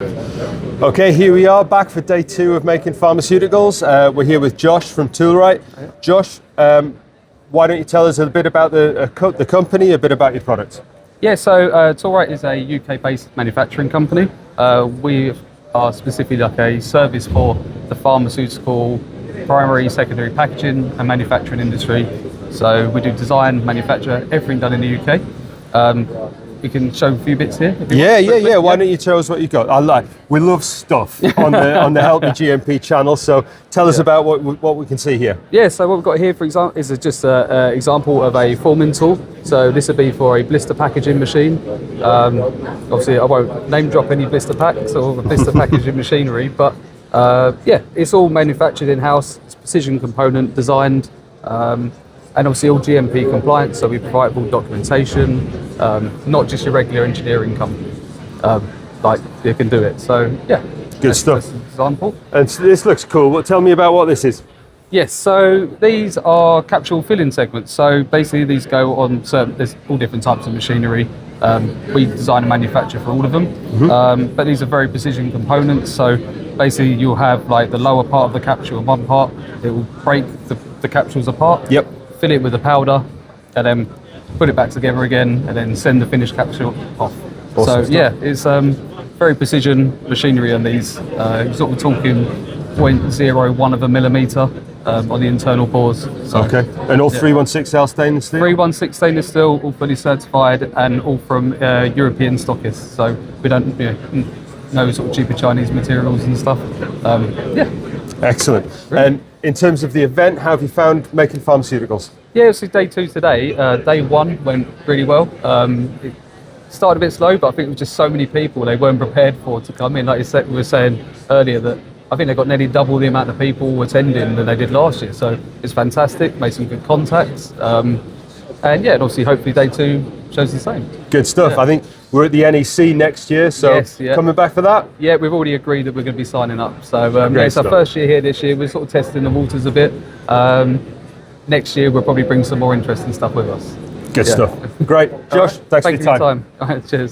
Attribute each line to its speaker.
Speaker 1: Okay, here we are back for day 2 of making pharmaceuticals. We're here with Josh from Toolrite. Josh, why don't you tell us a bit about the company, a bit about your product?
Speaker 2: Yeah, so Toolrite is a UK-based manufacturing company. We are specifically like a service for the pharmaceutical, primary, secondary packaging and manufacturing industry. So we do design, manufacture, everything done in the UK. We can show a few bits here.
Speaker 1: Yeah. Why don't you tell us what you got? We love stuff on the Help Me GxP channel. So tell us about what we can see here.
Speaker 2: Yeah, so what we've got here, for example, is just an example of a forming tool. So this would be for a blister packaging machine. Obviously, I won't name drop any blister packs or blister packaging machinery, but yeah, it's all manufactured in-house. It's precision component designed. And obviously all GMP compliant, so we provide full documentation, not just your regular engineering company, like you can do it. So yeah,
Speaker 1: good stuff.
Speaker 2: That's an example.
Speaker 1: And so this looks cool. Well, tell me about what this is.
Speaker 2: Yes, so these are capsule filling segments. So basically these go on there's all different types of machinery. We design and manufacture for all of them, but these are very precision components. So basically you'll have like the lower part of the capsule in one part, it will break the capsules apart.
Speaker 1: Yep.
Speaker 2: Fill it with the powder, and then put it back together again, and then send the finished capsule off.
Speaker 1: Awesome
Speaker 2: so yeah, it's very precision machinery on these. Sort of talking 0.01 of a millimeter on the internal pores. So,
Speaker 1: okay, and all 316L stainless steel?
Speaker 2: 316 stainless steel, all fully certified, and all from European stockists. So we don't no sort of cheaper Chinese materials and stuff. Yeah.
Speaker 1: Excellent. Really? And in terms of the event, how have you found making pharmaceuticals?
Speaker 2: Yeah, it's day 2 today. Day 1 went really well. It started a bit slow, but I think it was just so many people they weren't prepared for to come in. Like we were saying earlier, that I think they got nearly double the amount of people attending than they did last year. So it's fantastic, made some good contacts. And yeah, and obviously hopefully day 2 shows the same.
Speaker 1: Good stuff. Yeah. I think we're at the NEC next year, so yes, yeah. Coming back for that?
Speaker 2: Yeah, we've already agreed that we're going to be signing up. So yeah, it's our first year here this year. We're sort of testing the waters a bit. Next year we'll probably bring some more interesting stuff with us.
Speaker 1: Good stuff. Great. Josh, thanks for your time.
Speaker 2: All right, cheers.